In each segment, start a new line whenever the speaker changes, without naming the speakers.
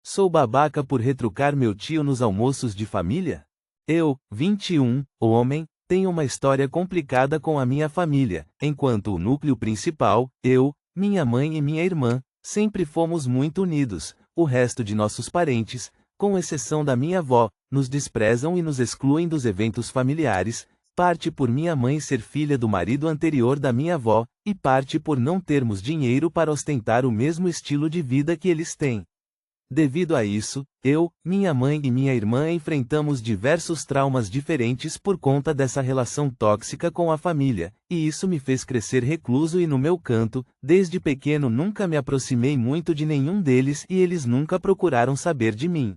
Sou babaca por retrucar meu tio nos almoços de família? Eu, 21, homem, tenho uma história complicada com a minha família, enquanto o núcleo principal, eu, minha mãe e minha irmã, sempre fomos muito unidos. O resto de nossos parentes, com exceção da minha avó, nos desprezam e nos excluem dos eventos familiares, parte por minha mãe ser filha do marido anterior da minha avó, e parte por não termos dinheiro para ostentar o mesmo estilo de vida que eles têm. Devido a isso, eu, minha mãe e minha irmã enfrentamos diversos traumas diferentes por conta dessa relação tóxica com a família, e isso me fez crescer recluso e no meu canto. Desde pequeno nunca me aproximei muito de nenhum deles e eles nunca procuraram saber de mim.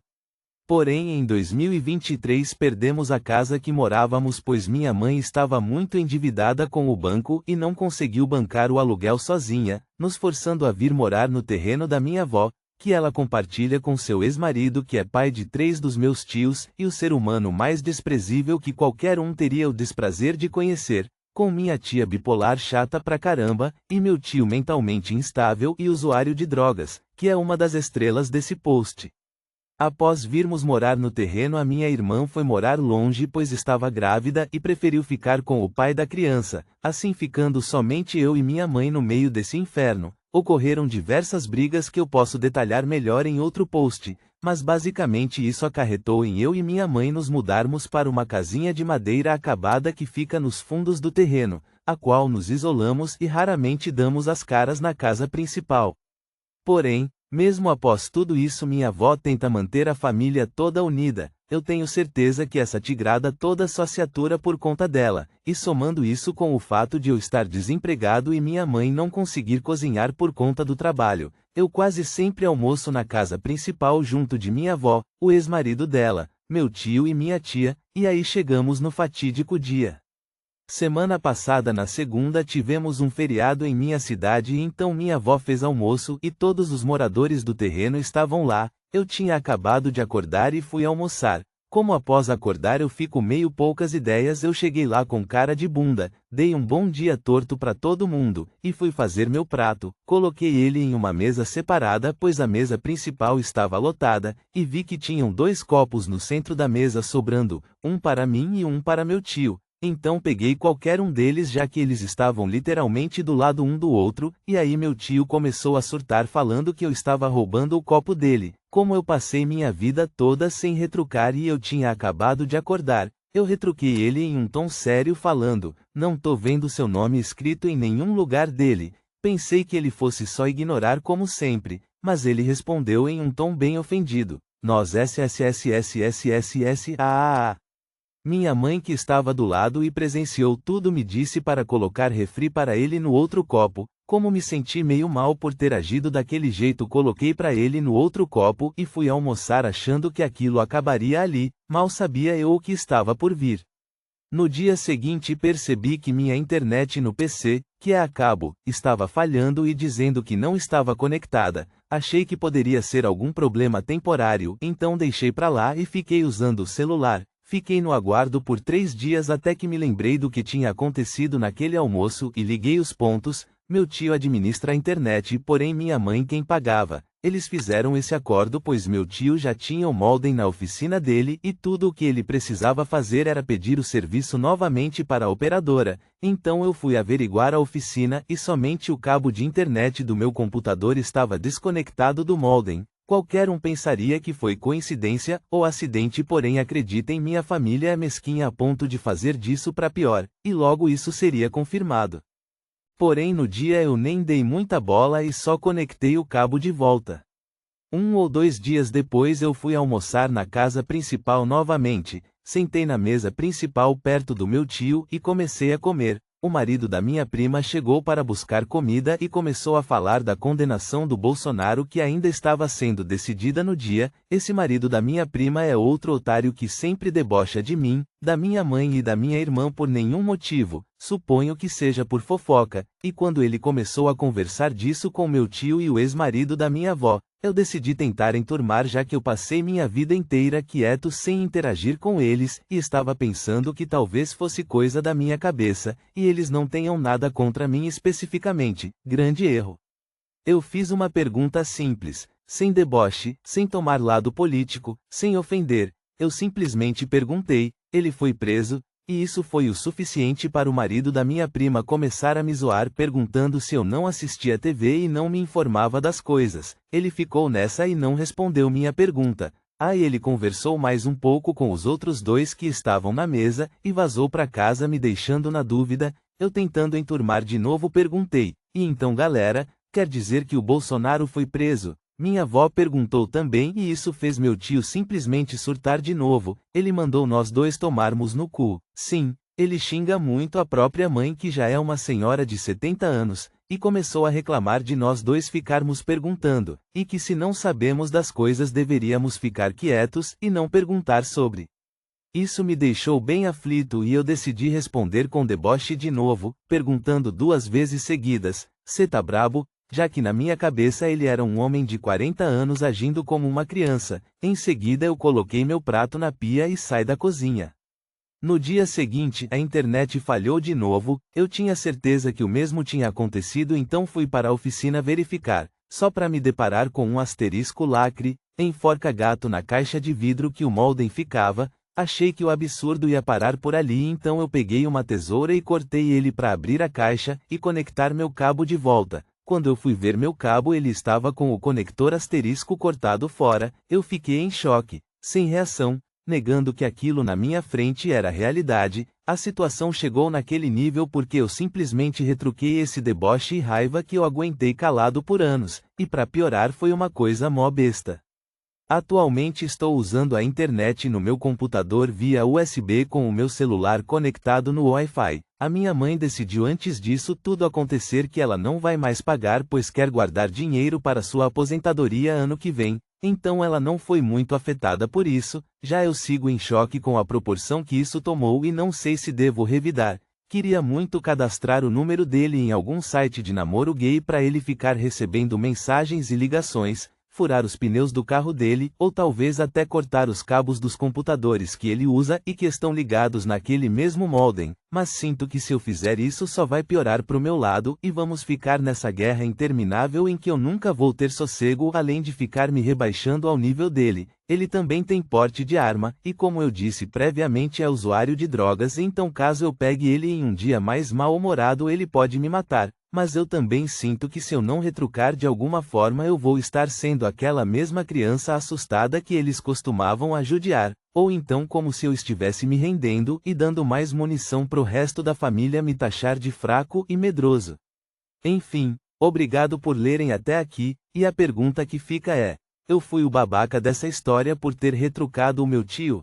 Porém, em 2023 perdemos a casa que morávamos pois minha mãe estava muito endividada com o banco e não conseguiu bancar o aluguel sozinha, nos forçando a vir morar no terreno da minha avó, que ela compartilha com seu ex-marido que é pai de 3 dos meus tios e o ser humano mais desprezível que qualquer um teria o desprazer de conhecer, com minha tia bipolar chata pra caramba, e meu tio mentalmente instável e usuário de drogas, que é uma das estrelas desse post. Após virmos morar no terreno, a minha irmã foi morar longe pois estava grávida e preferiu ficar com o pai da criança, assim ficando somente eu e minha mãe no meio desse inferno. Ocorreram diversas brigas que eu posso detalhar melhor em outro post, mas basicamente isso acarretou em eu e minha mãe nos mudarmos para uma casinha de madeira acabada que fica nos fundos do terreno, a qual nos isolamos e raramente damos as caras na casa principal. Porém, mesmo após tudo isso minha avó tenta manter a família toda unida. Eu tenho certeza que essa tigrada toda só se atura por conta dela, e somando isso com o fato de eu estar desempregado e minha mãe não conseguir cozinhar por conta do trabalho, eu quase sempre almoço na casa principal junto de minha avó, o ex-marido dela, meu tio e minha tia, e aí chegamos no fatídico dia. Semana passada na segunda tivemos um feriado em minha cidade e então minha avó fez almoço e todos os moradores do terreno estavam lá. Eu tinha acabado de acordar e fui almoçar. Como após acordar eu fico meio poucas ideias, eu cheguei lá com cara de bunda, dei um bom dia torto para todo mundo, e fui fazer meu prato, coloquei ele em uma mesa separada pois a mesa principal estava lotada, e vi que tinham 2 copos no centro da mesa sobrando, um para mim e um para meu tio. Então peguei qualquer um deles já que eles estavam literalmente do lado um do outro, e aí meu tio começou a surtar falando que eu estava roubando o copo dele. Como eu passei minha vida toda sem retrucar e eu tinha acabado de acordar, eu retruquei ele em um tom sério falando, não tô vendo seu nome escrito em nenhum lugar dele. Pensei que ele fosse só ignorar como sempre, mas ele respondeu em um tom bem ofendido, nós SSSSSSSAAA. Minha mãe que estava do lado e presenciou tudo me disse para colocar refri para ele no outro copo. Como me senti meio mal por ter agido daquele jeito, coloquei para ele no outro copo e fui almoçar achando que aquilo acabaria ali, mal sabia eu o que estava por vir. No dia seguinte percebi que minha internet no PC, que é a cabo, estava falhando e dizendo que não estava conectada. Achei que poderia ser algum problema temporário, então deixei para lá e fiquei usando o celular. Fiquei no aguardo por 3 dias até que me lembrei do que tinha acontecido naquele almoço e liguei os pontos. Meu tio administra a internet, porém minha mãe quem pagava. Eles fizeram esse acordo pois meu tio já tinha o modem na oficina dele e tudo o que ele precisava fazer era pedir o serviço novamente para a operadora. Então eu fui averiguar a oficina e somente o cabo de internet do meu computador estava desconectado do modem. Qualquer um pensaria que foi coincidência ou acidente, porém acreditem, minha família é mesquinha a ponto de fazer disso para pior, e logo isso seria confirmado. Porém no dia eu nem dei muita bola e só conectei o cabo de volta. 1 ou 2 dias depois eu fui almoçar na casa principal novamente, sentei na mesa principal perto do meu tio e comecei a comer. O marido da minha prima chegou para buscar comida e começou a falar da condenação do Bolsonaro que ainda estava sendo decidida no dia. Esse marido da minha prima é outro otário que sempre debocha de mim, da minha mãe e da minha irmã por nenhum motivo, suponho que seja por fofoca, e quando ele começou a conversar disso com meu tio e o ex-marido da minha avó, eu decidi tentar enturmar já que eu passei minha vida inteira quieto sem interagir com eles, e estava pensando que talvez fosse coisa da minha cabeça, e eles não tenham nada contra mim especificamente. Grande erro. Eu fiz uma pergunta simples, sem deboche, sem tomar lado político, sem ofender. Eu simplesmente perguntei, ele foi preso? E isso foi o suficiente para o marido da minha prima começar a me zoar perguntando se eu não assistia TV e não me informava das coisas. Ele ficou nessa e não respondeu minha pergunta. Aí ele conversou mais um pouco com os outros dois que estavam na mesa, e vazou para casa me deixando na dúvida. Eu tentando enturmar de novo perguntei, e então galera, quer dizer que o Bolsonaro foi preso? Minha avó perguntou também e isso fez meu tio simplesmente surtar de novo. Ele mandou nós dois tomarmos no cu. Sim, ele xinga muito a própria mãe que já é uma senhora de 70 anos, e começou a reclamar de nós dois ficarmos perguntando, e que se não sabemos das coisas deveríamos ficar quietos e não perguntar sobre. Isso me deixou bem aflito e eu decidi responder com deboche de novo, perguntando 2 vezes seguidas, cê tá brabo? Já que na minha cabeça ele era um homem de 40 anos agindo como uma criança. Em seguida eu coloquei meu prato na pia e saí da cozinha. No dia seguinte a internet falhou de novo, eu tinha certeza que o mesmo tinha acontecido então fui para a oficina verificar, só para me deparar com um asterisco lacre, enforca gato na caixa de vidro que o modem ficava. Achei que o absurdo ia parar por ali então eu peguei uma tesoura e cortei ele para abrir a caixa e conectar meu cabo de volta. Quando eu fui ver meu cabo ele estava com o conector asterisco cortado fora, eu fiquei em choque, sem reação, negando que aquilo na minha frente era realidade. A situação chegou naquele nível porque eu simplesmente retruquei esse deboche e raiva que eu aguentei calado por anos, e para piorar foi uma coisa mó besta. Atualmente estou usando a internet no meu computador via USB com o meu celular conectado no Wi-Fi. A minha mãe decidiu antes disso tudo acontecer que ela não vai mais pagar pois quer guardar dinheiro para sua aposentadoria ano que vem, então ela não foi muito afetada por isso. Já eu sigo em choque com a proporção que isso tomou e não sei se devo revidar. Queria muito cadastrar o número dele em algum site de namoro gay para ele ficar recebendo mensagens e ligações, furar os pneus do carro dele, ou talvez até cortar os cabos dos computadores que ele usa e que estão ligados naquele mesmo modem, mas sinto que se eu fizer isso só vai piorar pro meu lado e vamos ficar nessa guerra interminável em que eu nunca vou ter sossego além de ficar me rebaixando ao nível dele. Ele também tem porte de arma, e como eu disse previamente é usuário de drogas então caso eu pegue ele em um dia mais mal-humorado ele pode me matar. Mas eu também sinto que se eu não retrucar de alguma forma eu vou estar sendo aquela mesma criança assustada que eles costumavam a judiar, ou então como se eu estivesse me rendendo e dando mais munição pro resto da família me taxar de fraco e medroso. Enfim, obrigado por lerem até aqui, e a pergunta que fica é: eu fui o babaca dessa história por ter retrucado o meu tio?